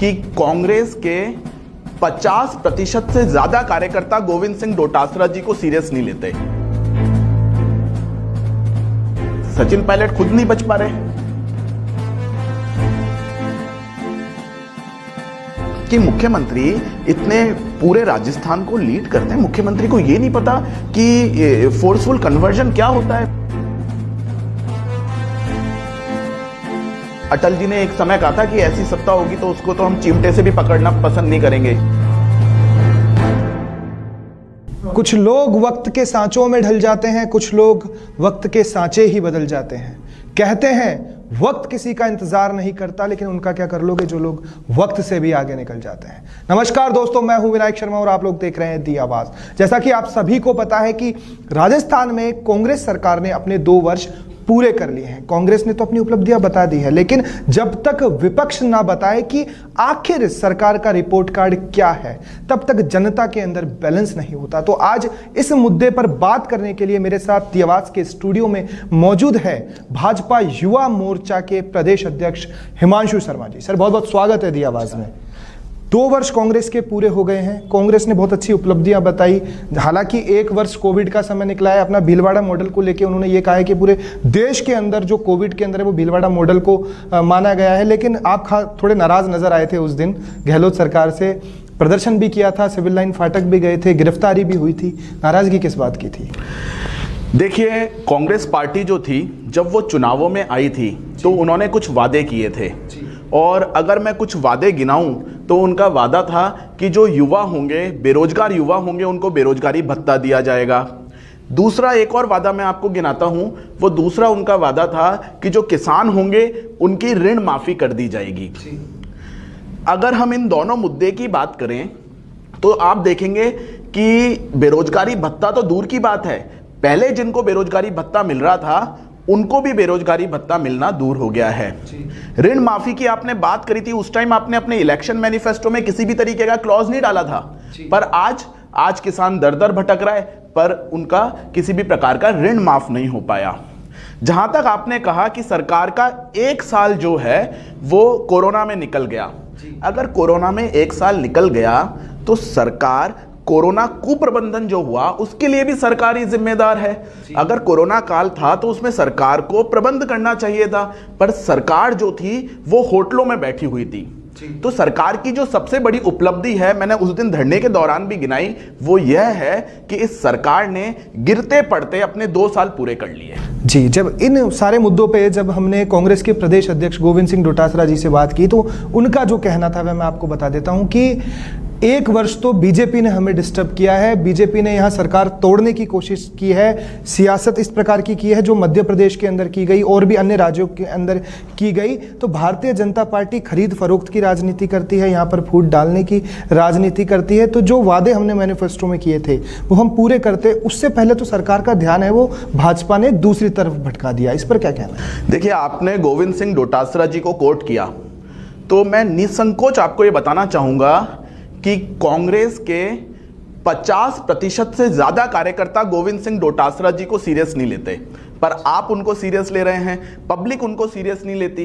कि कांग्रेस के 50% से ज्यादा कार्यकर्ता गोविंद सिंह डोटासरा जी को सीरियस नहीं लेते। सचिन पायलट खुद नहीं बच पा रहे कि मुख्यमंत्री इतने पूरे राजस्थान को लीड करते हैं, मुख्यमंत्री को यह नहीं पता कि फोर्सफुल कन्वर्जन क्या होता है। अटल जी ने एक समय कहा था कि ऐसी सत्ता होगी तो उसको तो हम चिमटे से भी पकड़ना पसंद नहीं करेंगे। कुछ लोग वक्त के सांचों में ढल जाते हैं, कुछ लोग वक्त के सांचे ही बदल जाते हैं। कहते हैं वक्त किसी का इंतजार नहीं करता, लेकिन उनका क्या कर लोगे जो लोग वक्त से भी आगे निकल जाते हैं। नमस्कार दोस्तों, मैं हूं विनायक शर्मा और आप लोग देख रहे हैं दी आवाज। जैसा कि आप सभी को पता है कि राजस्थान में कांग्रेस सरकार ने अपने 2 वर्ष पूरे कर लिए हैं। कांग्रेस ने तो अपनी उपलब्धियां बता दी है, लेकिन जब तक विपक्ष ना बताए कि आखिर सरकार का रिपोर्ट कार्ड क्या है, तब तक जनता के अंदर बैलेंस नहीं होता। तो आज इस मुद्दे पर बात करने के लिए मेरे साथ दी आवाज के स्टूडियो में मौजूद है भाजपा युवा मोर्चा के प्रदेश अध्यक्ष हिमांशु शर्मा जी। सर, बहुत बहुत स्वागत है दी आवाज में। 2 वर्ष कांग्रेस के पूरे हो गए हैं। कांग्रेस ने बहुत अच्छी उपलब्धियां बताई। हालांकि 1 वर्ष कोविड का समय निकला है। अपना भीलवाड़ा मॉडल को लेकर उन्होंने ये कहा है कि पूरे देश के अंदर जो कोविड के अंदर है वो भीलवाड़ा मॉडल को माना गया है। लेकिन आप थोड़े नाराज नजर आए थे उस दिन गहलोत सरकार से। प्रदर्शन भी किया था, सिविल लाइन फाटक भी गए थे, गिरफ्तारी भी हुई थी। नाराजगी किस बात की थी? देखिए, कांग्रेस पार्टी जो थी जब वो चुनावों में आई थी तो उन्होंने कुछ वादे किए थे, और अगर मैं कुछ वादे गिनाऊं तो उनका वादा था कि जो युवा होंगे, बेरोजगार युवा होंगे, उनको बेरोजगारी भत्ता दिया जाएगा। दूसरा एक और वादा मैं आपको गिनाता हूं, वो दूसरा उनका वादा था कि जो किसान होंगे उनकी ऋण माफी कर दी जाएगी। अगर हम इन दोनों मुद्दे की बात करें तो आप देखेंगे कि बेरोजगारी भत्ता तो दूर की बात है, पहले जिनको बेरोजगारी भत्ता मिल रहा था उनको भी बेरोजगारी भत्ता मिलना दूर हो गया है। ऋण माफी की आपने बात करी थी, उस टाइम आपने अपने इलेक्शन मैनिफेस्टो में किसी भी तरीके का क्लॉज नहीं डाला था, पर आज किसान दर दर भटक रहा है, पर उनका किसी भी प्रकार का ऋण माफ नहीं हो पाया। जहां तक आपने कहा कि सरकार का 1 साल जो है वो कोरोना में निकल गया, अगर कोरोना में 1 साल निकल गया तो सरकार कोरोना कुप्रबंधन जो हुआ उसके लिए भी सरकार ही जिम्मेदार है। अगर कोरोना काल था तो उसमें सरकार को प्रबंध करना चाहिए था, पर सरकार जो थी वो होटलों में बैठी हुई थी। तो सरकार की जो सबसे बड़ी उपलब्धि है, मैंने उस दिन धरने के दौरान भी गिनाई, वो यह है कि इस सरकार ने गिरते पड़ते अपने 2 साल पूरे कर लिए। जी, जब इन सारे मुद्दों पे जब हमने कांग्रेस के प्रदेश अध्यक्ष गोविंद सिंह डोटासरा जी से बात की तो उनका जो कहना था वह मैं आपको बता देता हूं कि 1 वर्ष तो बीजेपी ने हमें डिस्टर्ब किया है। बीजेपी ने यहाँ सरकार तोड़ने की कोशिश की है, सियासत इस प्रकार की है जो मध्य प्रदेश के अंदर की गई और भी अन्य राज्यों के अंदर की गई। तो भारतीय जनता पार्टी खरीद फरोख्त की राजनीति करती है, यहाँ पर फूट डालने की राजनीति करती है। तो जो वादे हमने मैनिफेस्टो में किए थे वो हम पूरे करते, उससे पहले तो सरकार का ध्यान है वो भाजपा ने दूसरी तरफ भटका दिया। इस पर क्या कहना है? देखिए, आपने गोविंद सिंह डोटासरा जी को कोट किया तो मैं निसंकोच आपको ये बताना चाहूंगा कि कांग्रेस के 50% से ज्यादा कार्यकर्ता गोविंद सिंह डोटासरा जी को सीरियस नहीं लेते, पर आप उनको सीरियस ले रहे हैं, पब्लिक उनको सीरियस नहीं लेती।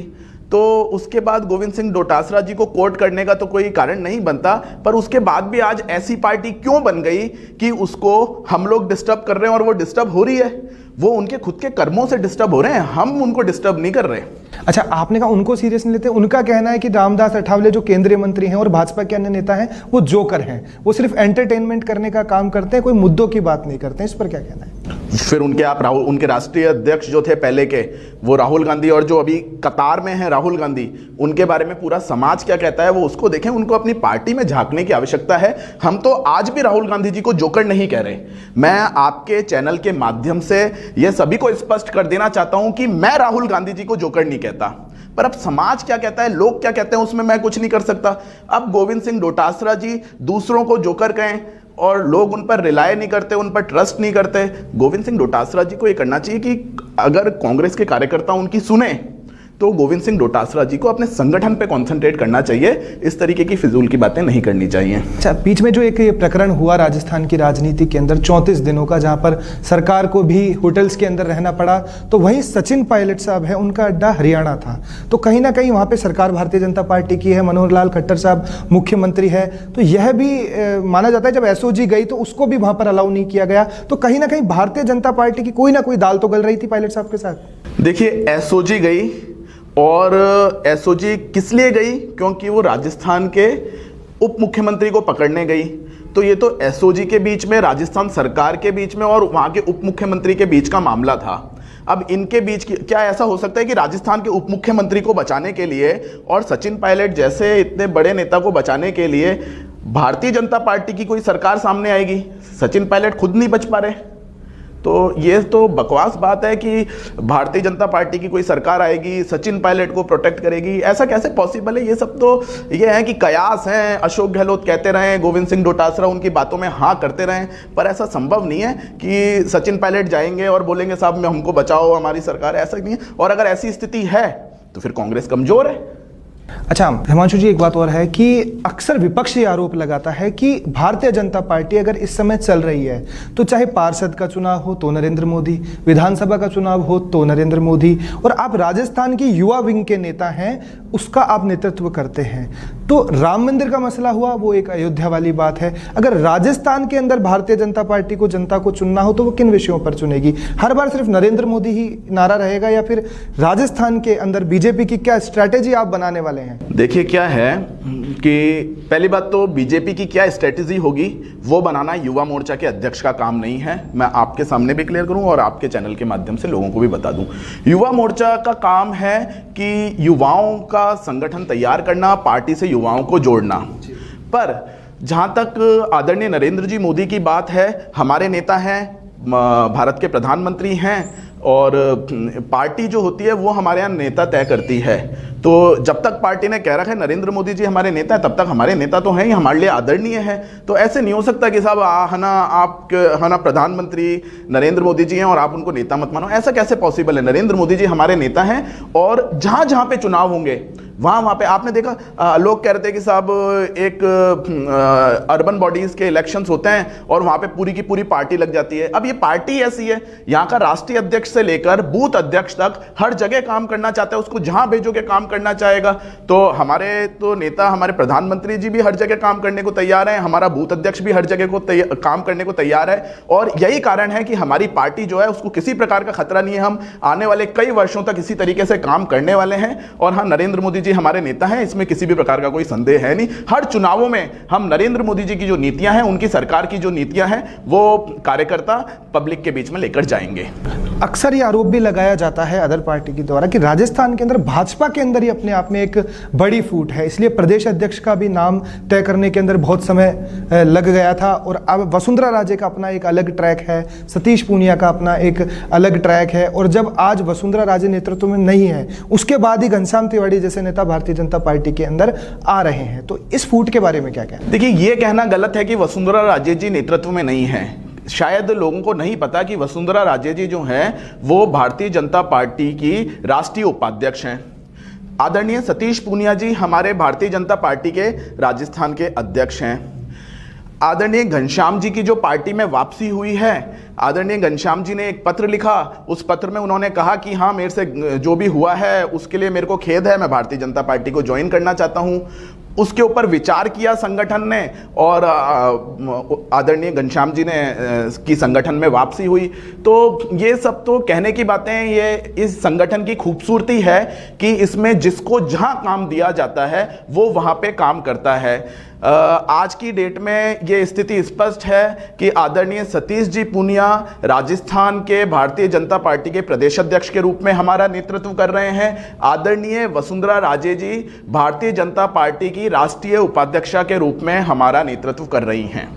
तो उसके बाद गोविंद सिंह डोटासरा जी को कोर्ट करने का तो कोई कारण नहीं बनता, पर उसके बाद भी आज ऐसी पार्टी क्यों बन गई कि उसको हम लोग डिस्टर्ब कर रहे हैं, और वो डिस्टर्ब हो रही है, वो उनके खुद के कर्मों से डिस्टर्ब हो रहे हैं, हम उनको डिस्टर्ब नहीं कर रहे। अच्छा, आपने कहा उनको सीरियस नहीं लेते। उनका कहना है कि रामदास अठावले जो केंद्रीय मंत्री हैं और भाजपा के अन्य नेता हैं वो जोकर हैं, वो सिर्फ एंटरटेनमेंट करने का काम करते हैं, कोई मुद्दों की बात नहीं करते हैं। इस पर क्या कहना है? फिर उनके राष्ट्रीय अध्यक्ष जो थे पहले के, वो राहुल गांधी, और जो अभी कतार में है राहुल गांधी, उनके बारे में पूरा समाज क्या कहता है वो उसको देखें। उनको अपनी पार्टी में झांकने की आवश्यकता है। हम तो आज भी राहुल गांधी जी को जोकर नहीं कह रहे। मैं आपके चैनल के माध्यम से यह सभी को स्पष्ट कर देना चाहता हूं कि मैं राहुल गांधी जी को जोकर नहीं कहता, पर अब समाज क्या कहता है, लोग क्या कहते हैं, उसमें मैं कुछ नहीं कर सकता। अब गोविंद सिंह डोटासरा जी दूसरों को जोकर कहें और लोग उन पर रिलाय नहीं करते, उन पर ट्रस्ट नहीं करते। गोविंद सिंह डोटासरा जी को यह करना चाहिए कि अगर कांग्रेस के कार्यकर्ता उनकी सुने तो गोविंद सिंह डोटासरा जी को अपने संगठन पे कंसंट्रेट करना चाहिए, इस तरीके की फिजूल की बातें नहीं करनी चाहिए। अच्छा, बीच में जो एक ये प्रकरण हुआ राजस्थान की राजनीति के अंदर 34 दिनों का, जहां पर सरकार को भी होटल्स के अंदर रहना पड़ा, तो वहीं सचिन पायलट साहब है, उनका अड्डा हरियाणा था, तो कहीं ना कहीं वहां पे सरकार भारतीय जनता पार्टी की है, मनोहर लाल खट्टर साहब मुख्यमंत्री है, तो यह भी माना जाता है जब एसओजी गई तो उसको भी वहां पर अलाउ नहीं किया गया, तो कहीं ना कहीं भारतीय जनता पार्टी की कोई ना कोई दाल तो गल रही थी पायलट साहब के साथ। देखिए, एसओजी गई, और एसओजी किस लिए गई? क्योंकि वो राजस्थान के उप मुख्यमंत्री को पकड़ने गई। तो ये तो एसओजी के बीच में, राजस्थान सरकार के बीच में और वहां के उप मुख्यमंत्री के बीच का मामला था। अब इनके बीच क्या ऐसा हो सकता है कि राजस्थान के उप मुख्यमंत्री को बचाने के लिए और सचिन पायलट जैसे इतने बड़े नेता को बचाने के लिए भारतीय जनता पार्टी की कोई सरकार सामने आएगी? सचिन पायलट खुद नहीं बच पा रहे। तो ये तो बकवास बात है कि भारतीय जनता पार्टी की कोई सरकार आएगी, सचिन पायलट को प्रोटेक्ट करेगी, ऐसा कैसे पॉसिबल है? ये सब तो ये है कि कयास हैं, अशोक गहलोत कहते रहें, गोविंद सिंह डोटासरा उनकी बातों में हाँ करते रहें, पर ऐसा संभव नहीं है कि सचिन पायलट जाएंगे और बोलेंगे साहब हमको बचाओ, हमारी सरकार। ऐसा नहीं है। और अगर ऐसी स्थिति है तो फिर कांग्रेस कमजोर है। अच्छा हिमांशु जी, एक बात और है कि अक्सर विपक्ष ये आरोप लगाता है कि भारतीय जनता पार्टी अगर इस समय चल रही है तो चाहे पार्षद का चुनाव हो तो नरेंद्र मोदी, विधानसभा का चुनाव हो तो नरेंद्र मोदी, और आप राजस्थान की युवा विंग के नेता हैं, उसका आप नेतृत्व करते हैं। तो राम मंदिर का मसला हुआ, वो एक अयोध्या वाली बात है। अगर राजस्थान के अंदर भारतीय जनता पार्टी को जनता को चुनना हो तो वो किन विषयों पर चुनेगी? हर बार सिर्फ नरेंद्र मोदी ही नारा रहेगा, या फिर राजस्थान के अंदर बीजेपी की क्या स्ट्रैटेजी आप बनाने वाले हैं? देखिए, क्या है कि पहली बात तो बीजेपी की क्या स्ट्रेटजी होगी वो बनाना युवा मोर्चा के अध्यक्ष का काम नहीं है। मैं आपके सामने भी क्लियर करूं और आपके चैनल के माध्यम से लोगों को भी बता दूं। युवा मोर्चा का काम है कि युवाओं का संगठन तैयार करना, पार्टी से युवाओं को जोड़ना। पर जहां तक आदरणीय नरेंद्र जी मोदी की बात है, हमारे नेता हैं, भारत के प्रधानमंत्री हैं, और पार्टी जो होती है वो हमारे यहाँ नेता तय करती है। तो जब तक पार्टी ने कह रखा है नरेंद्र मोदी जी हमारे नेता हैं, तब तक हमारे नेता तो हैं ही, हमारे लिए आदरणीय है। तो ऐसे नहीं हो सकता कि साहब है ना प्रधानमंत्री नरेंद्र मोदी जी हैं और आप उनको नेता मत मानो। ऐसा कैसे पॉसिबल है? नरेंद्र मोदी जी हमारे नेता हैं, और जहाँ जहाँ पे चुनाव होंगे वहाँ पे आपने देखा लोग कह रहे थे कि साहब एक अर्बन बॉडीज के इलेक्शंस होते हैं और वहाँ पे पूरी की पूरी पार्टी लग जाती है। अब ये पार्टी ऐसी है, यहाँ का राष्ट्रीय अध्यक्ष से लेकर बूथ अध्यक्ष तक हर जगह काम करना चाहता है, उसको जहाँ भेजोगे काम करना चाहेगा। तो हमारे तो नेता, हमारे प्रधानमंत्री जी भी हर जगह काम करने को तैयार हैं, हमारा बूथ अध्यक्ष भी हर जगह को काम करने को तैयार है। और यही कारण है कि हमारी पार्टी जो है उसको किसी प्रकार का खतरा नहीं है। हम आने वाले कई वर्षों तक इसी तरीके से काम करने वाले हैं। और हाँ, नरेंद्र मोदी जी हमारे नेता हैं, इसमें किसी भी प्रकार का कोई संदेह है नहीं। हर चुनावों में हम नरेंद्र मोदी जी की जो नीतियां हैं, उनकी सरकार की जो नीतियां हैं, वो कार्यकर्ता पब्लिक के बीच में लेकर जाएंगे। अक्सर ये आरोप भी लगाया जाता है अदर पार्टी के द्वारा कि राजस्थान के अंदर भाजपा के अंदर ही अपने आप में एक बड़ी फूट है, इसलिए प्रदेश अध्यक्ष का भी नाम तय करने के अंदर बहुत समय लग गया था। और अब वसुंधरा राजे का अपना एक अलग ट्रैक है, सतीश पूनिया का अपना एक अलग ट्रैक है, और जब आज वसुंधरा राजे नेतृत्व में नहीं है, उसके बाद ही घनश्याम तिवारी जैसे नेता भारतीय जनता पार्टी के अंदर आ रहे हैं। तो इस फूट के बारे में क्या कहना? देखिए, ये कहना गलत है कि वसुंधरा राजे जी नेतृत्व में नहीं है। शायद लोगों को नहीं पता कि वसुंधरा राजे जी जो हैं वो भारतीय जनता पार्टी की राष्ट्रीय उपाध्यक्ष हैं। आदरणीय सतीश पूनिया जी हमारे भारतीय जनता पार्टी के राजस्थान के अध्यक्ष हैं। आदरणीय घनश्याम जी की जो पार्टी में वापसी हुई है, आदरणीय घनश्याम जी ने एक पत्र लिखा, उस पत्र में उन्होंने कहा कि हाँ, मेरे से जो भी हुआ है उसके लिए मेरे को खेद है, मैं भारतीय जनता पार्टी को ज्वाइन करना चाहता हूँ। उसके ऊपर विचार किया संगठन ने, और आदरणीय घनश्याम जी ने की संगठन में वापसी हुई। तो ये सब तो कहने की बातें हैं। ये इस संगठन की खूबसूरती है कि इसमें जिसको जहां काम दिया जाता है वो वहां पे काम करता है। आज की डेट में ये स्थिति स्पष्ट है कि आदरणीय सतीश जी पूनिया राजस्थान के भारतीय जनता पार्टी के प्रदेश अध्यक्ष के रूप में हमारा नेतृत्व कर रहे हैं। आदरणीय वसुंधरा राजे जी भारतीय जनता पार्टी की राष्ट्रीय उपाध्यक्षा के रूप में हमारा नेतृत्व कर रही हैं।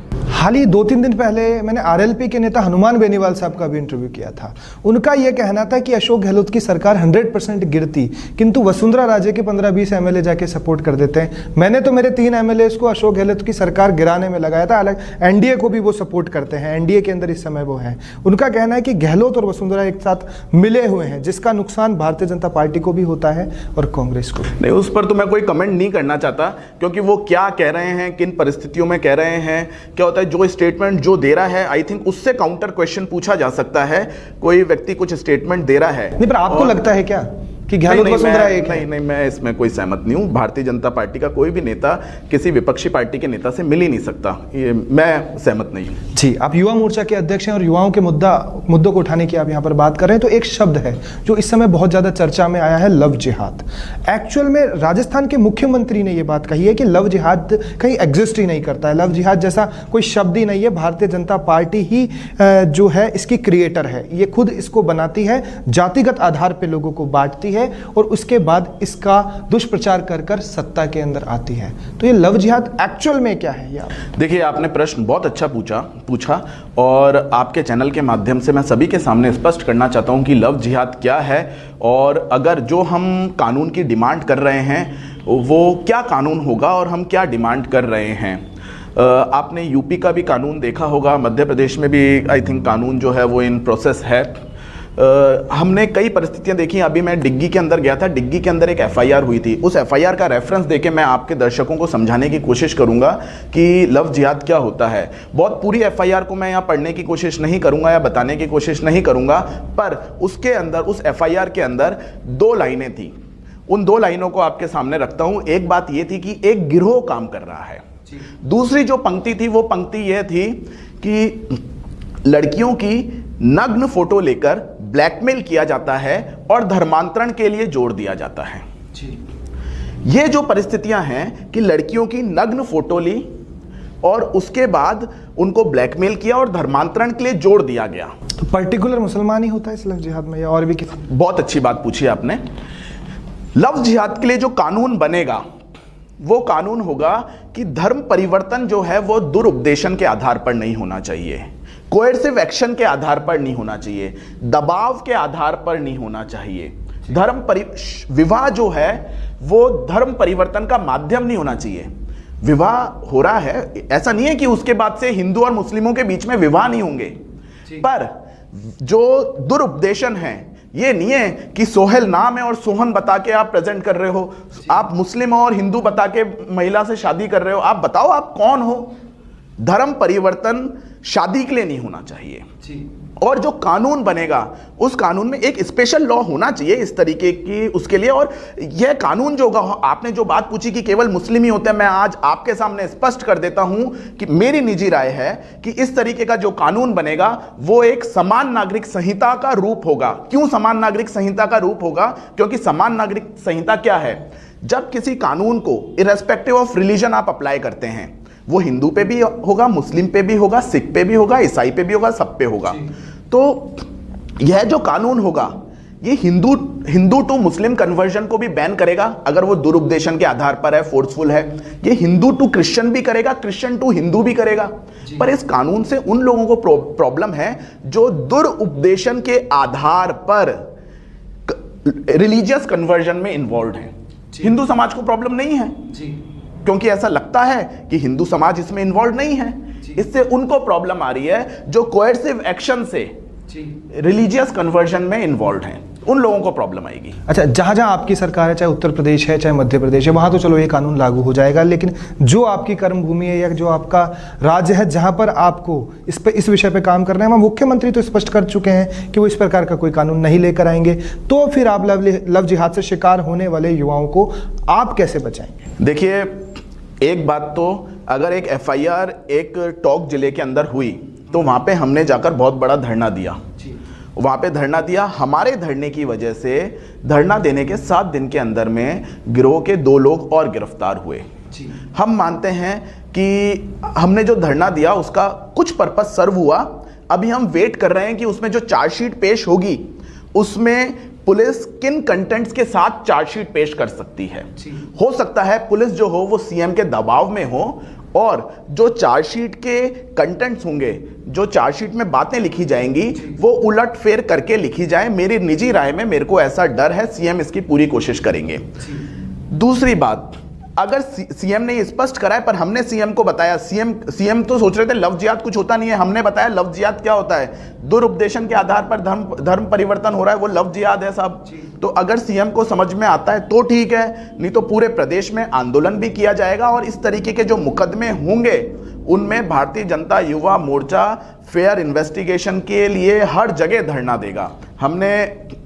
हाल ही 2-3 दिन पहले मैंने आरएलपी के नेता हनुमान बेनीवाल साहब का भी इंटरव्यू किया था। उनका यह कहना था कि अशोक गहलोत की सरकार 100% गिरती, किंतु वसुंधरा राजे के 15-20 एमएलए जाके सपोर्ट कर देते हैं। मैंने तो मेरे 3 एमएलए को अशोक गहलोत की सरकार गिराने में लगाया था। अलग एनडीए को भी वो सपोर्ट करते हैं, एनडीए के अंदर इस समय वो है। उनका कहना है कि गहलोत और वसुंधरा एक साथ मिले हुए हैं, जिसका नुकसान भारतीय जनता पार्टी को भी होता है और कांग्रेस को। नहीं, उस पर तो मैं कोई कमेंट नहीं करना चाहता, क्योंकि वो क्या कह रहे हैं, किन परिस्थितियों में कह रहे हैं, क्या होता है, जो स्टेटमेंट जो दे रहा है, आई थिंक उससे काउंटर क्वेश्चन पूछा जा सकता है। कोई व्यक्ति कुछ स्टेटमेंट दे रहा है, नहीं, पर आपको लगता है क्या कि गहलोत वसुंधरा एक है? नहीं, मैं इसमें कोई सहमत नहीं हूं। भारतीय जनता पार्टी का कोई भी नेता किसी विपक्षी पार्टी के नेता से मिल ही नहीं सकता, ये मैं सहमत नहीं हूं। जी, आप युवा मोर्चा के अध्यक्ष हैं और युवाओं के मुद्दों को उठाने की आप यहाँ पर बात कर रहे हैं, तो एक शब्द है जो इस समय बहुत ज्यादा चर्चा में आया है, लव जिहाद। एक्चुअल में राजस्थान के मुख्यमंत्री ने यह बात कही है कि लव जिहाद कहीं एग्जिस्ट ही नहीं करता है, लव जिहाद जैसा कोई शब्द ही नहीं है। भारतीय जनता पार्टी ही जो है इसकी क्रिएटर है, ये खुद इसको बनाती है, जातिगत आधार पर लोगों को बांटती है और उसके बाद इसका दुष्प्रचार कर कर सत्ता के अंदर आती है। तो ये लव जिहाद एक्चुअल में क्या है? ये देखिए, आपने प्रश्न बहुत अच्छा पूछा और आपके चैनल के माध्यम से मैं सभी के सामने स्पष्ट करना चाहता हूं कि लव जिहाद क्या है और अगर जो हम कानून की डिमांड कर रहे हैं वो क्या कानून होगा और हम क्या डिमांड कर रहे हैं। आपने यूपी का भी कानून देखा होगा, मध्य प्रदेश में भी आई थिंक कानून जो है वो इन प्रोसेस है। हमने कई परिस्थितियां देखी। अभी मैं डिग्गी के अंदर गया था, डिग्गी के अंदर एक एफआईआर हुई थी। उस एफआईआर का रेफरेंस देके मैं आपके दर्शकों को समझाने की कोशिश करूंगा कि लव जिहाद क्या होता है। बहुत पूरी एफआईआर को मैं यहाँ पढ़ने की कोशिश नहीं करूंगा या बताने की कोशिश नहीं करूंगा, पर उसके अंदर, उस एफआईआर के अंदर 2 लाइनें थी। उन 2 लाइनों को आपके सामने रखता हूं। एक बात यह थी कि एक गिरोह काम कर रहा है। दूसरी जो पंक्ति थी वो पंक्ति यह थी कि लड़कियों की नग्न फोटो लेकर ब्लैकमेल किया जाता है और धर्मांतरण के लिए जोड़ दिया जाता है। ये जो परिस्थितियां हैं कि लड़कियों की नग्न फोटो ली और उसके बाद उनको ब्लैकमेल किया और धर्मांतरण के लिए जोड़ दिया गया। तो पर्टिकुलर मुसलमान ही होता है इस लव जिहाद में या और भी किसी? बहुत अच्छी बात पूछी आपने। लव जिहाद के लिए जो कानून बनेगा वो कानून होगा कि धर्म परिवर्तन जो है वो दुरुपदेशन के आधार पर नहीं होना चाहिए, कोएर्सिव एक्शन के आधार पर नहीं होना चाहिए, दबाव के आधार पर नहीं होना चाहिए। विवाह जो है वो धर्म परिवर्तन का माध्यम नहीं होना चाहिए। विवाह हो रहा है, ऐसा नहीं है कि उसके बाद से हिंदू और मुस्लिमों के बीच में विवाह नहीं होंगे, पर जो दुरुपदेशन है ये नहीं है कि सोहेल नाम है और सोहन बता के आप प्रेजेंट कर रहे हो, आप मुस्लिम और हिंदू बता के महिला से शादी कर रहे हो। आप बताओ आप कौन हो। धर्म परिवर्तन शादी के लिए नहीं होना चाहिए। और जो कानून बनेगा उस कानून में एक स्पेशल लॉ होना चाहिए इस तरीके की उसके लिए। और यह कानून जो होगा, आपने जो बात पूछी कि केवल मुस्लिम ही होते हैं, मैं आज आपके सामने स्पष्ट कर देता हूं कि मेरी निजी राय है कि इस तरीके का जो कानून बनेगा वो एक समान नागरिक संहिता का रूप होगा। क्यों समान नागरिक संहिता का रूप होगा? क्योंकि समान नागरिक संहिता क्या है? जब किसी कानून को इर्रेस्पेक्टिव ऑफ रिलीजन आप अप्लाई करते हैं, वो हिंदू पे भी होगा, मुस्लिम पे भी होगा, सिख पे भी होगा, ईसाई पे भी होगा, सब पे होगा। तो यह जो कानून होगा ये हिंदू टू मुस्लिम कन्वर्जन को भी बैन करेगा अगर वो दुरुपदेशन के आधार पर है, फोर्सफुल है। ये हिंदू टू क्रिश्चियन भी करेगा, क्रिश्चियन टू हिंदू भी करेगा। पर इस कानून से उन लोगों को प्रॉब्लम है जो दुरुपदेशन के आधार पर रिलीजियस कन्वर्जन में इन्वॉल्व है। हिंदू समाज को प्रॉब्लम नहीं है क्योंकि ऐसा लगता है कि हिंदू समाज इसमें इन्वॉल्व नहीं है। इससे उनको प्रॉब्लम आ रही है जो कोएर्सिव एक्शन से रिलीजियस कन्वर्जन में इन्वॉल्व हैं, उन लोगों को प्रॉब्लम आएगी। अच्छा, जहां जहां आपकी सरकार है, चाहे उत्तर प्रदेश है चाहे मध्य प्रदेश है, वहां तो चलो ये कानून लागू हो जाएगा, लेकिन जो आपकी कर्मभूमि है या जो आपका राज्य है जहां पर आपको इस विषय पे काम करना है, वहां मुख्यमंत्री तो स्पष्ट कर चुके हैं कि वो इस प्रकार का कोई कानून नहीं लेकर आएंगे। तो फिर आप लव जिहाद से शिकार होने वाले युवाओं को आप कैसे बचाएंगे? देखिए, एक बात तो अगर एक एफआईआर एक टोंक जिले के अंदर हुई तो वहां पे हमने जाकर बहुत बड़ा धरना दिया। वहां पे धरना दिया, हमारे धरने की वजह से धरना देने के 7 दिन के अंदर में गिरोह के 2 लोग और गिरफ्तार हुए। हम मानते हैं कि हमने जो धरना दिया उसका कुछ पर्पस सर्व हुआ। अभी हम वेट कर रहे हैं कि उसमें जो चार्जशीट पेश होगी उसमें पुलिस किन कंटेंट्स के साथ चार्जशीट पेश कर सकती है। हो सकता है पुलिस जो हो वो सीएम के दबाव में हो और जो चार्जशीट के कंटेंट्स होंगे, जो चार्जशीट में बातें लिखी जाएंगी, वो उलट फेर करके लिखी जाए। मेरी निजी राय में मेरे को ऐसा डर है, सीएम इसकी पूरी कोशिश करेंगे। दूसरी बात, अगर सीएम ने स्पष्ट करा है, पर हमने सीएम को बताया, सीएम तो सोच रहे थे लव जिहाद कुछ होता नहीं है, हमने बताया लव जिहाद क्या होता है, दुरुपदेशन के आधार पर धर्म परिवर्तन हो रहा है, वो लव जिहाद है साहब। तो अगर सीएम को समझ में आता है तो ठीक है, नहीं तो पूरे प्रदेश में आंदोलन भी किया जाएगा और इस तरीके के जो मुकदमे होंगे उनमें भारतीय जनता युवा मोर्चा फेयर इन्वेस्टिगेशन के लिए हर जगह धरना देगा। हमने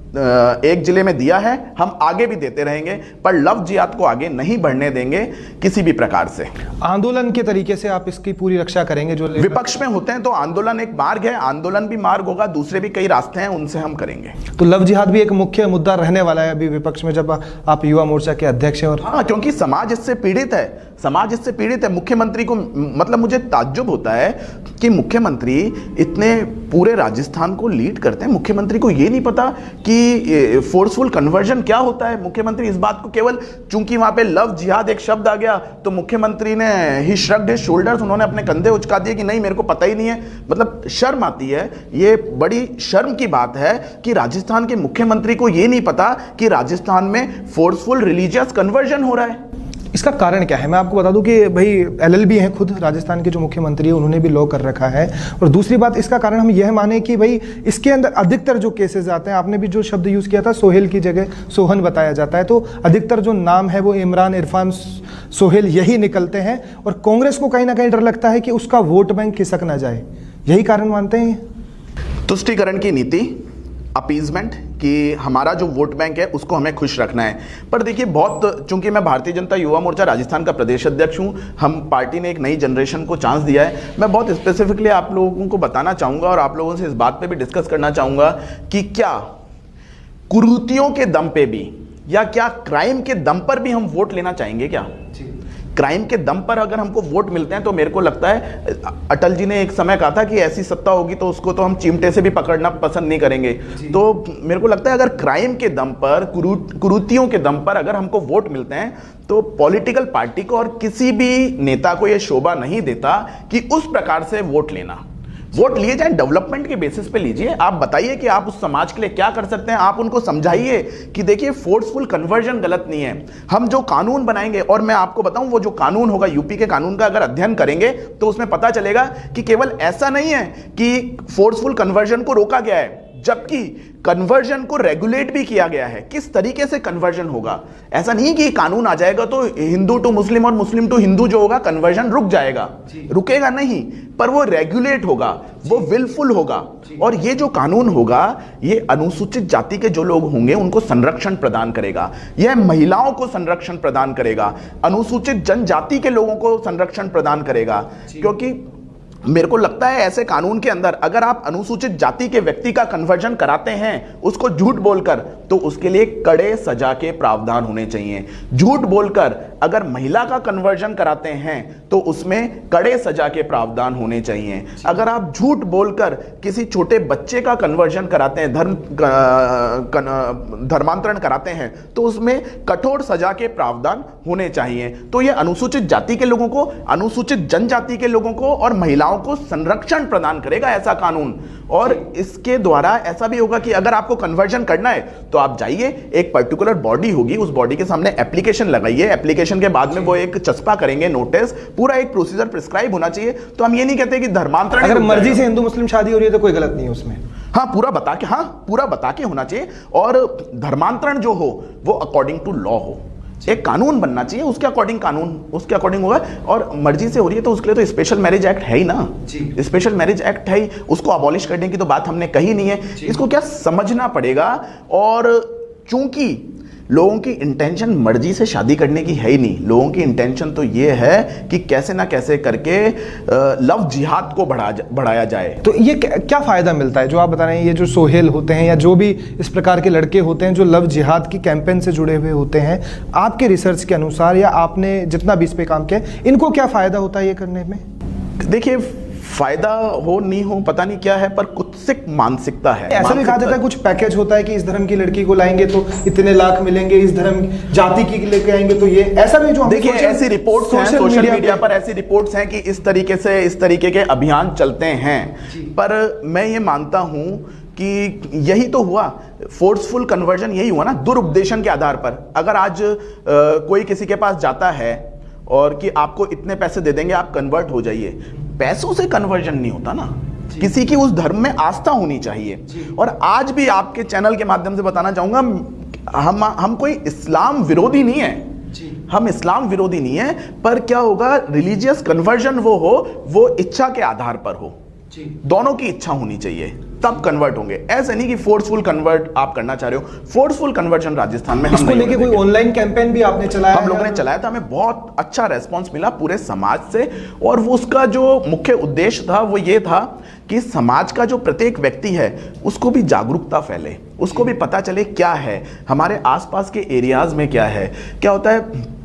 एक जिले में दिया है, हम आगे भी देते रहेंगे, पर लव जिहाद को आगे नहीं बढ़ने देंगे किसी भी प्रकार से। आंदोलन के तरीके से आप इसकी पूरी रक्षा करेंगे? जो विपक्ष में होते हैं तो आंदोलन एक मार्ग है, आंदोलन भी मार्ग होगा, दूसरे भी कई रास्ते हैं, उनसे हम करेंगे। तो लव जिहाद भी एक मुख्य मुद्दा रहने वाला है अभी विपक्ष में, जब आप युवा मोर्चा के अध्यक्ष हैं। और हाँ, क्योंकि समाज इससे पीड़ित है, समाज इससे पीड़ित है। मुख्यमंत्री को, मतलब मुझे ताज्जुब होता है कि मुख्यमंत्री इतने पूरे राजस्थान को लीड करते हैं, मुख्यमंत्री को ये नहीं पता कि फोर्सफुल कन्वर्जन क्या होता है। मुख्यमंत्री इस बात को केवल, चूंकि वहां पे लव जिहाद एक शब्द आ गया तो मुख्यमंत्री ने ही श्रग्ड हिज शोल्डर्स, उन्होंने अपने कंधे उचका दिए कि नहीं मेरे को पता ही नहीं है। मतलब शर्म आती है, ये बड़ी शर्म की बात है कि राजस्थान के मुख्यमंत्री को ये नहीं पता कि राजस्थान में फोर्सफुल रिलीजियस कन्वर्जन हो रहा है। इसका कारण क्या है? मैं आपको बता दूं कि भाई एलएलबी हैं खुद राजस्थान के जो मुख्यमंत्री है, उन्होंने भी लॉ कर रखा है। और दूसरी बात, इसका कारण हम यह माने कि भाई इसके अंदर अधिकतर जो केसेस आते हैं, आपने भी जो शब्द यूज किया था सोहेल की जगह सोहन बताया जाता है, तो अधिकतर जो नाम है वो इमरान, इरफान, सोहेल यही निकलते हैं। और कांग्रेस को कहीं ना कहीं डर लगता है कि उसका वोट बैंक खिसक ना जाए, यही कारण मानते हैं? तुष्टीकरण की नीति, अपीजमेंट, कि हमारा जो वोट बैंक है उसको हमें खुश रखना है। पर देखिए, बहुत, चूंकि मैं भारतीय जनता युवा मोर्चा राजस्थान का प्रदेश अध्यक्ष हूं, हम पार्टी ने एक नई जनरेशन को चांस दिया है। मैं बहुत स्पेसिफिकली आप लोगों को बताना चाहूंगा और आप लोगों से इस बात पे भी डिस्कस करना चाहूंगा कि क्या कुरीतियों के दम पे भी या क्या क्राइम के दम पर भी हम वोट लेना चाहेंगे? क्या क्राइम के दम पर अगर हमको वोट मिलते हैं तो मेरे को लगता है, अटल जी ने एक समय कहा था कि ऐसी सत्ता होगी तो उसको तो हम चिमटे से भी पकड़ना पसंद नहीं करेंगे। तो मेरे को लगता है अगर क्राइम के दम पर, कुरीतियों के दम पर अगर हमको वोट मिलते हैं तो पॉलिटिकल पार्टी को और किसी भी नेता को यह शोभा नहीं देता कि उस प्रकार से वोट लेना। वोट लिए जाए डेवलपमेंट के बेसिस पे लीजिए। आप बताइए कि आप उस समाज के लिए क्या कर सकते हैं, आप उनको समझाइए कि देखिए फोर्सफुल कन्वर्जन गलत नहीं है। हम जो कानून बनाएंगे, और मैं आपको बताऊं वो जो कानून होगा, यूपी के कानून का अगर अध्ययन करेंगे तो उसमें पता चलेगा कि केवल ऐसा नहीं है कि फोर्सफुल कन्वर्जन को रोका गया है, जबकि कन्वर्जन को रेगुलेट भी किया गया है। किस तरीके से कन्वर्जन होगा, ऐसा नहीं कि कानून आ जाएगा तो हिंदू टू मुस्लिम और मुस्लिम टू हिंदू जो होगा कन्वर्जन रुक जाएगा, रुकेगा नहीं, पर वो रेगुलेट होगा, वो विलफुल होगा। और ये जो कानून होगा ये अनुसूचित जाति के जो लोग होंगे उनको संरक्षण प्रदान करेगा, यह महिलाओं को संरक्षण प्रदान करेगा, अनुसूचित जनजाति के लोगों को संरक्षण प्रदान करेगा। क्योंकि मेरे को लगता है ऐसे कानून के अंदर अगर आप अनुसूचित जाति के व्यक्ति का कन्वर्जन कराते हैं उसको झूठ बोलकर, तो उसके लिए कड़े सजा के प्रावधान होने चाहिए। झूठ बोलकर अगर महिला का कन्वर्जन कराते हैं तो उसमें कड़े सजा के प्रावधान होने चाहिए। अगर आप झूठ बोलकर किसी छोटे बच्चे का कन्वर्जन कराते हैं, धर्मांतरण कराते हैं, तो उसमें कठोर सजा के प्रावधान होने चाहिए। तो यह अनुसूचित जाति के लोगों को, अनुसूचित जनजाति के लोगों को और महिलाओं को संरक्षण प्रदान करेगा ऐसा कानून। और इसके द्वारा ऐसा भी होगा कि अगर आपको कन्वर्जन करना है तो आप जाइए, एक पर्टिकुलर बॉडी होगी, उस बॉडी के सामने एप्लीकेशन लगाइए, एप्लीकेशन के बाद में वो एक चस्पा करेंगे, नोटिस, पूरा एक प्रोसीजर प्रिस्क्राइब होना चाहिए। तो हम ये नहीं कहते कि धर्मांतरण, अगर मर्जी से हिंदू मुस्लिम शादी हो रही है तो कोई गलत नहीं है उसमें। हाँ, पूरा बता के होना चाहिए। और धर्मांतरण जो हो वो अकॉर्डिंग टू लॉ हो, एक कानून बनना चाहिए, उसके अकॉर्डिंग होगा। और मर्जी से हो रही है तो उसके लिए तो स्पेशल मैरिज एक्ट है ही ना, स्पेशल मैरिज एक्ट है ही, उसको अबॉलिश करने की तो बात हमने कही नहीं है। इसको क्या समझना पड़ेगा। और चूंकि लोगों की इंटेंशन मर्जी से शादी करने की है ही नहीं, लोगों की इंटेंशन तो ये है कि कैसे ना कैसे करके लव जिहाद को बढ़ाया जाए। तो ये क्या फायदा मिलता है जो आप बता रहे हैं, ये जो सोहेल होते हैं या जो भी इस प्रकार के लड़के होते हैं जो लव जिहाद की कैंपेन से जुड़े हुए होते हैं, आपके रिसर्च के अनुसार या आपने जितना भी इस पे काम किया, इनको क्या फायदा होता है ये करने में? देखिए, फायदा हो नहीं हो पता नहीं क्या है, पर कुछ टॉक्सिक मानसिकता है। ऐसा भी कहा जाता है कुछ पैकेज होता है कि इस धर्म की लड़की को लाएंगे तो इतने लाख मिलेंगे, इस धर्म जाति की लेके आएंगे तो ये, ऐसा भी जो देखिए ऐसी रिपोर्ट्स हैं सोशल मीडिया पर, ऐसी रिपोर्ट्स हैं कि इस तरीके के अभियान चलते हैं। पर मैं ये मानता हूं कि यही तो हुआ, फोर्सफुल कन्वर्जन यही हुआ ना, दुरुपदेशन के आधार पर। अगर आज कोई किसी के पास जाता है और कि आपको इतने पैसे दे देंगे आप कन्वर्ट हो जाइए, पैसों से कन्वर्जन नहीं होता ना, किसी की उस धर्म में आस्था होनी चाहिए। और आज भी आपके चैनल के माध्यम से बताना चाहूंगा, हम कोई इस्लाम विरोधी नहीं है, हम इस्लाम विरोधी नहीं है, पर क्या होगा, रिलीजियस कन्वर्जन वो हो, वो इच्छा के आधार पर हो, दोनों की इच्छा होनी चाहिए, तब कन्वर्ट होंगे। ऐसे नहीं कि फोर्सफुल कन्वर्ट आप करना चाह रहे हो। फोर्सफुल कन्वर्जन राजस्थान में इसको लेके कोई ऑनलाइन कैंपेन भी आपने चलाया? हम लोगों ने चलाया था, हमें बहुत अच्छा रेस्पॉन्स मिला पूरे समाज से। और वो उसका जो मुख्य उद्देश्य था वो ये था कि समाज का जो प्रत्येक व्यक्ति है उसको भी जागरूकता फैले, उसको भी पता चले क्या है हमारे आसपास के एरियाज में, क्या है, क्या होता है।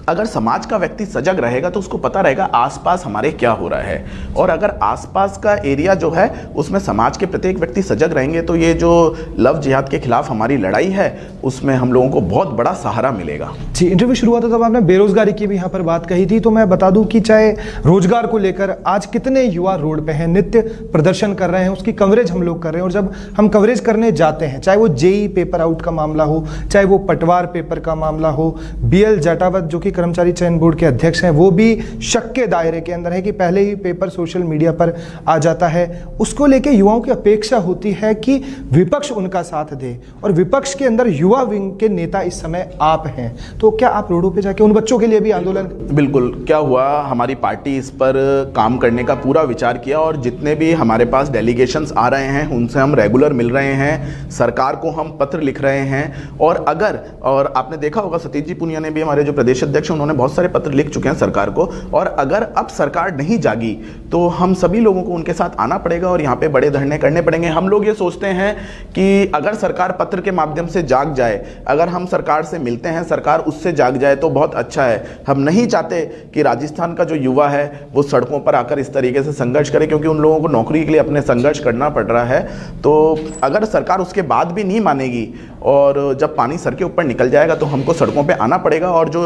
अगर समाज का व्यक्ति सजग रहेगा तो उसको पता रहेगा आसपास हमारे क्या हो रहा है, और अगर आसपास का एरिया जो है उसमें समाज के प्रत्येक व्यक्ति सजग रहेंगे तो ये जो लव जिहाद के खिलाफ हमारी लड़ाई है उसमें हम लोगों को बहुत बड़ा सहारा मिलेगा। जी, इंटरव्यू शुरू हुआ था तब आपने बेरोजगारी की भी यहाँ पर बात कही थी, तो मैं बता दूं कि चाहे रोजगार को लेकर आज कितने युवा रोड पे हैं, नित्य प्रदर्शन कर रहे हैं, उसकी कवरेज हम लोग कर रहे हैं। और जब हम कवरेज करने जाते हैं, चाहे वो जेई पेपर आउट का मामला हो, चाहे वो पटवार पेपर का मामला हो, BL जाटावत जो कि कर्मचारी चयन बोर्ड के अध्यक्ष हैं, वो भी शक के दायरे के अंदर है कि पहले ही पेपर सोशल मीडिया पर आ जाता है। उसको लेके युवाओं की अपेक्षा होती है कि विपक्ष उनका साथ दे, और विपक्ष के अंदर युवा विंग के नेता इस समय आप हैं, तो क्या आप रोडों पे जाके उन बच्चों के लिए भी आंदोलन? बिल्कुल, क्या हुआ, हमारी पार्टी इस पर काम करने का पूरा विचार किया, और जितने भी हमारे पास डेलीगेशंस आ रहे हैं उनसे हम रेगुलर मिल रहे हैं, सरकार को हम पत्र लिख रहे हैं। और आपने देखा होगा सतीश जी पुनिया ने भी, हमारे जो प्रदेश अध्यक्ष, उन्होंने बहुत सारे पत्र लिख चुके हैं सरकार को। और अगर अब सरकार नहीं जागी तो हम सभी लोगों को उनके साथ आना पड़ेगा और यहाँ पे बड़े धरने करने पड़ेंगे। हम लोग ये सोचते हैं कि अगर सरकार पत्र के माध्यम से जाग जाए, अगर हम सरकार से मिलते हैं, सरकार उससे जाग जाए तो बहुत अच्छा है। हम नहीं चाहते कि राजस्थान का जो युवा है वो सड़कों पर आकर इस तरीके से संघर्ष करे, क्योंकि उन लोगों को नौकरी के लिए अपने संघर्ष करना पड़ रहा है। तो अगर सरकार उसके बाद भी नहीं मानेगी और जब पानी सर के ऊपर निकल जाएगा तो हमको सड़कों पे आना पड़ेगा। और जो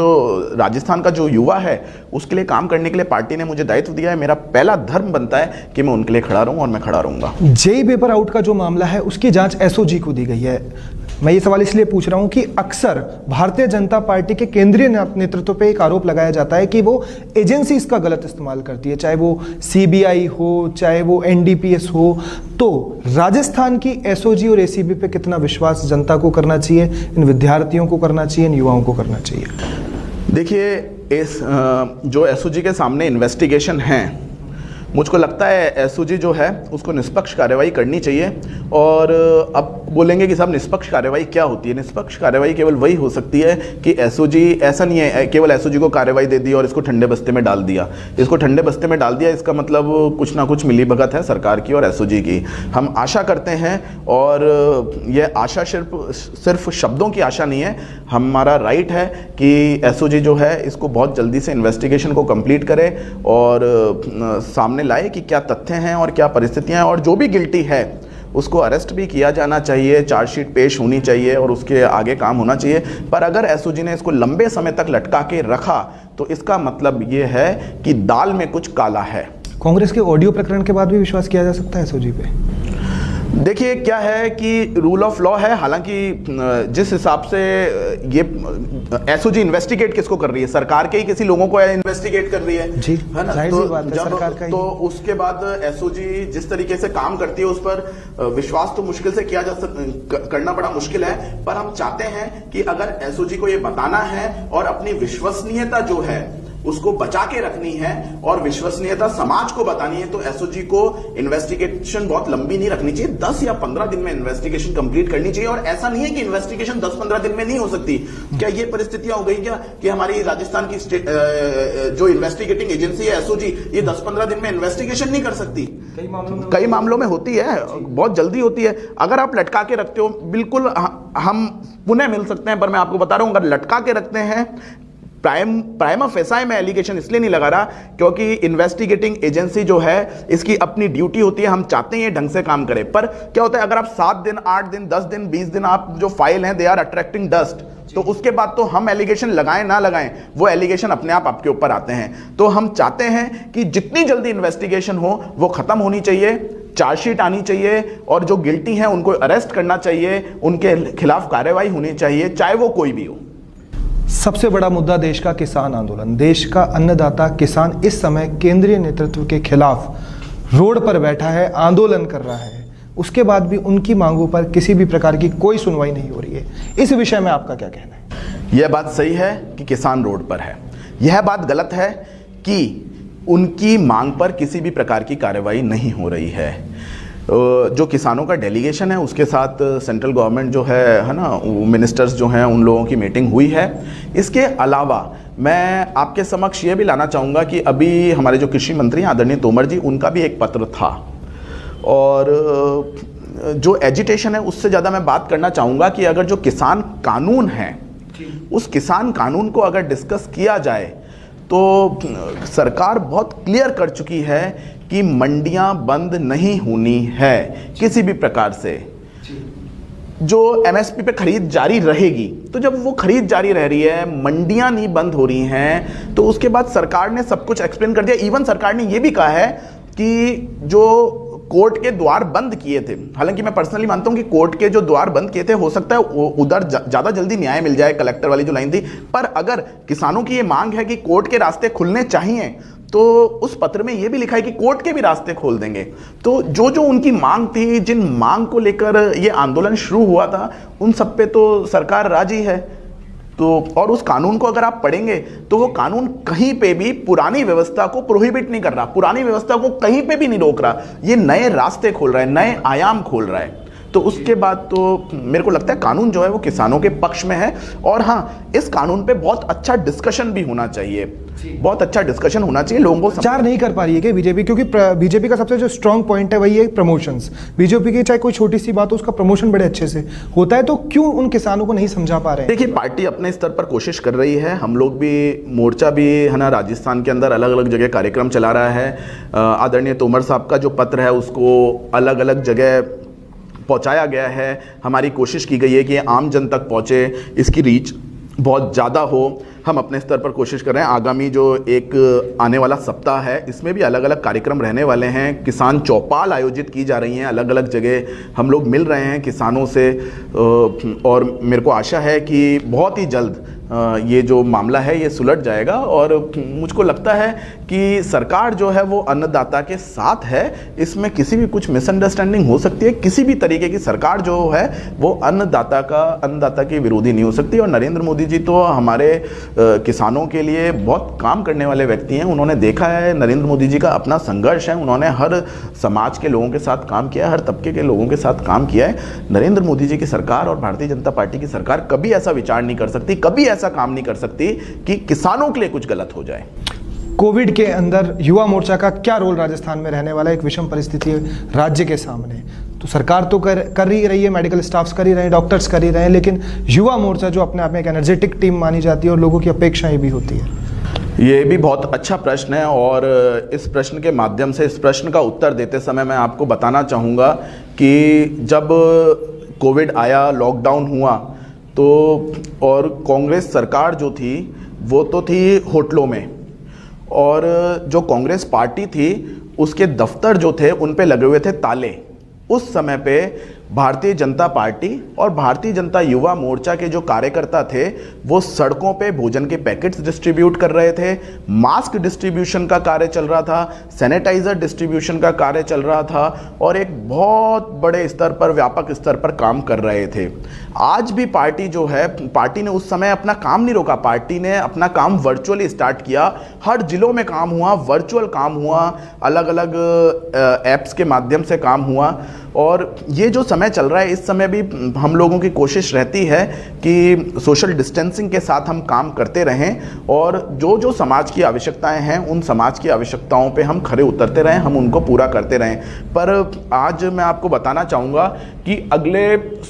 राजस्थान का जो युवा है उसके लिए काम करने के लिए पार्टी ने मुझे दायित्व दिया है। मेरा पहला धर्म बनता है कि मैं उनके लिए खड़ा रहूं, और मैं खड़ा रहूंगा। जेई पेपर आउट का जो मामला है उसकी जांच एसओजी को दी गई है। मैं ये सवाल इसलिए पूछ रहा हूं कि अक्सर भारतीय जनता पार्टी के केंद्रीय नेतृत्व पे एक आरोप लगाया जाता है कि वो एजेंसी इसका गलत इस्तेमाल करती है, चाहे वो सीबीआई हो, चाहे वो एनडीपीएस हो। तो राजस्थान की एसओजी और एसीबी पे कितना विश्वास जनता को करना चाहिए, इन विद्यार्थियों को करना चाहिए, इन युवाओं को करना चाहिए? देखिए, इस जो एसओजी के सामने इन्वेस्टिगेशन है, मुझको लगता है एसओजी जो है उसको निष्पक्ष कार्रवाई करनी चाहिए। और अब बोलेंगे कि साहब निष्पक्ष कार्रवाई क्या होती है? निष्पक्ष कार्रवाई केवल वही हो सकती है कि एसओजी, ऐसा नहीं है केवल एसओजी को कार्रवाई दे दी और इसको ठंडे बस्ते में डाल दिया। इसको ठंडे बस्ते में डाल दिया, इसका मतलब कुछ ना कुछ मिलीभगत है सरकार की और एसओजी की। हम आशा करते हैं, और ये आशा सिर्फ शब्दों की आशा नहीं है, हमारा राइट है कि एसओजी जो है इसको बहुत जल्दी से इन्वेस्टिगेशन को कंप्लीट करे और सामने लाए कि क्या तथ्य हैं और क्या परिस्थितियां हैं, और जो भी गिल्टी है उसको अरेस्ट भी किया जाना चाहिए, चार्जशीट पेश होनी चाहिए और उसके आगे काम होना चाहिए। पर अगर एसओजी ने इसको लंबे समय तक लटका के रखा तो इसका मतलब ये है कि दाल में कुछ काला है। कांग्रेस के ऑडियो प्रकरण के बाद भी विश्वास किया जा सकता है एसओजी पे? देखिए, क्या है कि रूल ऑफ लॉ है। हालांकि जिस हिसाब से ये एसओजी इन्वेस्टिगेट किसको कर रही है, सरकार के ही किसी लोगों को इन्वेस्टिगेट कर रही है, जी, है ना? तो सरकार का ही। तो उसके बाद एसओजी जिस तरीके से काम करती है उस पर विश्वास तो मुश्किल से किया जा करना बड़ा मुश्किल है। पर हम चाहते हैं कि अगर एसओजी को ये बताना है और अपनी विश्वसनीयता जो है उसको बचा के रखनी है और विश्वसनीयता समाज को बतानी है, तो एसओजी को इन्वेस्टिगेशन बहुत लंबी नहीं रखनी चाहिए। 10 या 15 दिन में इन्वेस्टिगेशन कंप्लीट करनी चाहिए। और ऐसा नहीं है कि इन्वेस्टिगेशन 10-15 दिन में नहीं हो सकती। क्या ये परिस्थितियां हो गई क्या कि हमारी राजस्थान की जो इन्वेस्टिगेटिंग एजेंसी है एसओजी, ये 10-15 दिन में इन्वेस्टिगेशन नहीं कर सकती? कई मामलों में होती है, बहुत जल्दी होती है। अगर आप लटका के रखते हो, बिल्कुल हम पुनः मिल सकते हैं, पर मैं आपको बता रहा हूं, अगर लटका के रखते हैं प्राइमा फेसाई में एलिगेशन इसलिए नहीं लगा रहा क्योंकि इन्वेस्टिगेटिंग एजेंसी जो है इसकी अपनी ड्यूटी होती है, हम चाहते हैं ये ढंग से काम करे। पर क्या होता है, अगर आप 7 दिन 8 दिन 10 दिन 20 दिन आप जो फाइल हैं दे आर अट्रैक्टिंग डस्ट, तो उसके बाद तो हम एलिगेशन लगाएं ना लगाएं, वो एलिगेशन अपने आप आपके ऊपर आते हैं। तो हम चाहते हैं कि जितनी जल्दी इन्वेस्टिगेशन हो वो खत्म होनी चाहिए, चार्जशीट आनी चाहिए और जो गिल्टी हैं उनको अरेस्ट करना चाहिए, उनके खिलाफ कार्रवाई होनी चाहिए, चाहे वो कोई भी हो। सबसे बड़ा मुद्दा देश का किसान आंदोलन, देश का अन्नदाता किसान इस समय केंद्रीय नेतृत्व के खिलाफ रोड पर बैठा है, आंदोलन कर रहा है, उसके बाद भी उनकी मांगों पर किसी भी प्रकार की कोई सुनवाई नहीं हो रही है। इस विषय में आपका क्या कहना है? यह बात सही है कि किसान रोड पर है, यह बात गलत है कि उनकी मांग पर किसी भी प्रकार की कार्रवाई नहीं हो रही है। जो किसानों का डेलीगेशन है उसके साथ सेंट्रल गवर्नमेंट जो है ना, मिनिस्टर्स जो हैं उन लोगों की मीटिंग हुई है। इसके अलावा मैं आपके समक्ष ये भी लाना चाहूँगा कि अभी हमारे जो कृषि मंत्री हैं आदरणीय तोमर जी, उनका भी एक पत्र था और जो एजिटेशन है उससे ज़्यादा मैं बात करना चाहूँगा कि अगर जो किसान कानून है उस किसान कानून को अगर डिस्कस किया जाए तो सरकार बहुत क्लियर कर चुकी है कि मंडियां बंद नहीं होनी है किसी भी प्रकार से। जो एमएसपी पे खरीद जारी रहेगी, तो जब वो खरीद जारी रह रही है, मंडियां नहीं बंद हो रही हैं, तो उसके बाद सरकार ने सब कुछ एक्सप्लेन कर दिया। इवन सरकार ने ये भी कहा है कि जो कोर्ट के द्वार बंद किए थे, हालांकि मैं पर्सनली मानता हूं कि कोर्ट के जो द्वार बंद किए थे हो सकता है उधर ज़्यादा जल्दी न्याय मिल जाए, कलेक्टर वाली जो लाइन थी, पर अगर किसानों की ये मांग है कि कोर्ट के रास्ते खुलने चाहिए तो उस पत्र में ये भी लिखा है कि कोर्ट के भी रास्ते खोल देंगे। तो जो जो उनकी मांग थी, जिन मांग को लेकर ये आंदोलन शुरू हुआ था, उन सब पे तो सरकार राजी है। तो और उस कानून को अगर आप पढ़ेंगे तो वो कानून कहीं पे भी पुरानी व्यवस्था को प्रोहिबिट नहीं कर रहा, पुरानी व्यवस्था को कहीं पे भी नहीं रोक रहा, ये नए रास्ते खोल रहा है, नए आयाम खोल रहा है। तो उसके बाद तो मेरे को लगता है कानून जो है वो किसानों के पक्ष में है। और हाँ, इस कानून पे बहुत अच्छा डिस्कशन भी होना चाहिए, बहुत अच्छा डिस्कशन होना चाहिए। लोगों को प्रचार नहीं कर पा रही है कि बीजेपी, क्योंकि बीजेपी का सबसे जो स्ट्रांग पॉइंट है वही है प्रमोशंस। बीजेपी की चाहे कोई छोटी सी बात हो उसका प्रमोशन बड़े अच्छे से होता है, तो क्यों उन किसानों को नहीं समझा पा रहे हैं? देखिए, पार्टी अपने स्तर पर कोशिश कर रही है, हम लोग भी, मोर्चा भी है ना, राजस्थान के अंदर अलग अलग जगह कार्यक्रम चला रहा है। आदरणीय तोमर साहब का जो पत्र है उसको अलग अलग जगह पहुंचाया गया है। हमारी कोशिश की गई है कि आम जन तक पहुंचे, इसकी रीच बहुत ज़्यादा हो। हम अपने स्तर पर कोशिश कर रहे हैं। आगामी जो एक आने वाला सप्ताह है इसमें भी अलग अलग कार्यक्रम रहने वाले हैं। किसान चौपाल आयोजित की जा रही हैं अलग अलग जगह, हम लोग मिल रहे हैं किसानों से और मेरे को आशा है कि बहुत ही जल्द ये जो मामला है ये सुलझ जाएगा। और मुझको लगता है कि सरकार जो है वो अन्नदाता के साथ है, इसमें किसी भी कुछ मिसअंडरस्टैंडिंग हो सकती है। किसी भी तरीके की सरकार जो है वो अन्नदाता के विरोधी नहीं हो सकती। और नरेंद्र मोदी जी तो हमारे किसानों के लिए बहुत काम करने वाले व्यक्ति हैं। उन्होंने देखा है, नरेंद्र मोदी जी का अपना संघर्ष है, उन्होंने हर समाज के लोगों के साथ काम किया है, हर तबके के लोगों के साथ काम किया है। नरेंद्र मोदी जी की सरकार और भारतीय जनता पार्टी की सरकार कभी ऐसा विचार नहीं कर सकती, कभी ऐसा काम नहीं कर सकती कि किसानों के लिए कुछ गलत हो जाए। कोविड के अंदर युवा मोर्चा का क्या रोल राजस्थान में रहने वाला है? एक विषम परिस्थिति राज्य के सामने, तो सरकार तो कर ही रही है, मेडिकल स्टाफ्स कर ही रहे हैं, डॉक्टर्स कर ही रहे हैं, लेकिन युवा मोर्चा जो अपने आप में एक एनर्जेटिक टीम मानी जाती है और लोगों की अपेक्षाएं भी होती है। ये भी बहुत अच्छा प्रश्न है और इस प्रश्न के माध्यम से, इस प्रश्न का उत्तर देते समय मैं आपको बताना चाहूँगा कि जब कोविड आया, लॉकडाउन हुआ, तो और कांग्रेस सरकार जो थी वो तो थी होटलों में, और जो कांग्रेस पार्टी थी उसके दफ्तर जो थे उन पे लगे हुए थे ताले। उस समय पे भारतीय जनता पार्टी और भारतीय जनता युवा मोर्चा के जो कार्यकर्ता थे वो सड़कों पे भोजन के पैकेट्स डिस्ट्रीब्यूट कर रहे थे, मास्क डिस्ट्रीब्यूशन का कार्य चल रहा था, सैनिटाइजर डिस्ट्रीब्यूशन का कार्य चल रहा था और एक बहुत बड़े स्तर पर, व्यापक स्तर पर काम कर रहे थे। आज भी पार्टी जो है, पार्टी ने उस समय अपना काम नहीं रोका, पार्टी ने अपना काम वर्चुअली स्टार्ट किया। हर जिलों में काम हुआ, वर्चुअल काम हुआ, अलग अलग ऐप्स के माध्यम से काम हुआ। और ये जो समय समय चल रहा है, इस समय भी हम लोगों की कोशिश रहती है कि सोशल डिस्टेंसिंग के साथ हम काम करते रहें और जो जो समाज की आवश्यकताएं हैं उन समाज की आवश्यकताओं पे हम खरे उतरते रहें, हम उनको पूरा करते रहें। पर आज मैं आपको बताना चाहूँगा कि अगले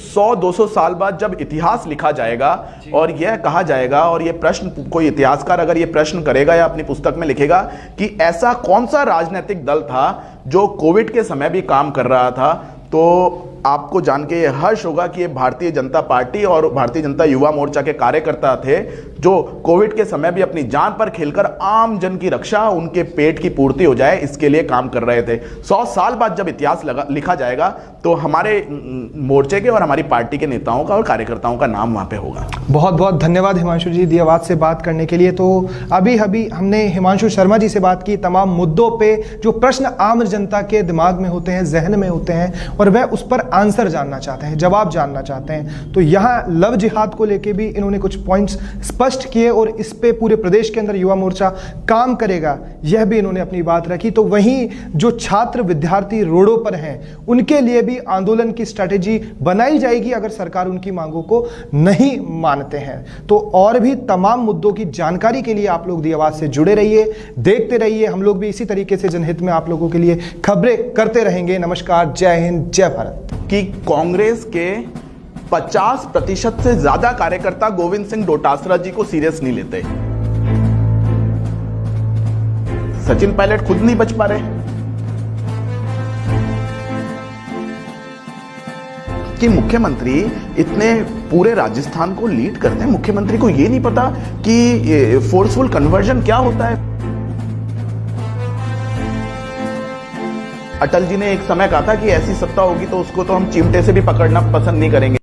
100-200 साल बाद जब इतिहास लिखा जाएगा और यह कहा जाएगा, और ये प्रश्न कोई इतिहासकार अगर ये प्रश्न करेगा या अपनी पुस्तक में लिखेगा कि ऐसा कौन सा राजनीतिक दल था जो कोविड के समय भी काम कर रहा था, तो आपको जान के ये हर्ष होगा कि ये भारतीय जनता पार्टी और भारतीय जनता युवा मोर्चा के कार्यकर्ता थे जो कोविड के समय भी अपनी जान पर खेलकर आम जन की रक्षा, उनके पेट की पूर्ति हो जाए, इसके लिए काम कर रहे थे। 100 साल बाद जब इतिहास लिखा जाएगा तो हमारे मोर्चे के और हमारी पार्टी के नेताओं का और कार्यकर्ताओं का नाम वहाँ पे होगा। बहुत बहुत धन्यवाद हिमांशु जी दी आवाज़ से बात करने के लिए। तो अभी हमने हिमांशु शर्मा जी से बात की तमाम मुद्दों पे जो प्रश्न आम जनता के दिमाग में होते हैं, जहन में होते हैं और वह उस पर आंसर जानना चाहते हैं, जवाब जानना चाहते हैं। तो यहाँ लव जिहाद को लेके भी इन्होंने कुछ पॉइंट्स स्पष्ट किए और इस पे पूरे प्रदेश के अंदर युवा मोर्चा काम करेगा, यह भी इन्होंने अपनी बात रखी। तो वहीं जो छात्र विद्यार्थी रोडों पर हैं उनके लिए भी आंदोलन की स्ट्रैटेजी बनाई जाएगी अगर सरकार उनकी मांगों को नहीं मानते हैं। तो और भी तमाम मुद्दों की जानकारी के लिए आप लोग दी आवाज़ से जुड़े रहिए, देखते रहिए। हम लोग भी इसी तरीके से जनहित में आप लोगों के लिए खबरें करते रहेंगे। नमस्कार, जय हिंद, जय भारत। कि कांग्रेस के 50% से ज्यादा कार्यकर्ता गोविंद सिंह डोटासरा जी को सीरियस नहीं लेते। सचिन पायलट खुद नहीं बच पा रहे कि मुख्यमंत्री इतने पूरे राजस्थान को लीड करते हैं, मुख्यमंत्री को यह नहीं पता कि फोर्सफुल कन्वर्जन क्या होता है। अटल जी ने एक समय कहा था कि ऐसी सत्ता होगी तो उसको तो हम चिमटे से भी पकड़ना पसंद नहीं करेंगे।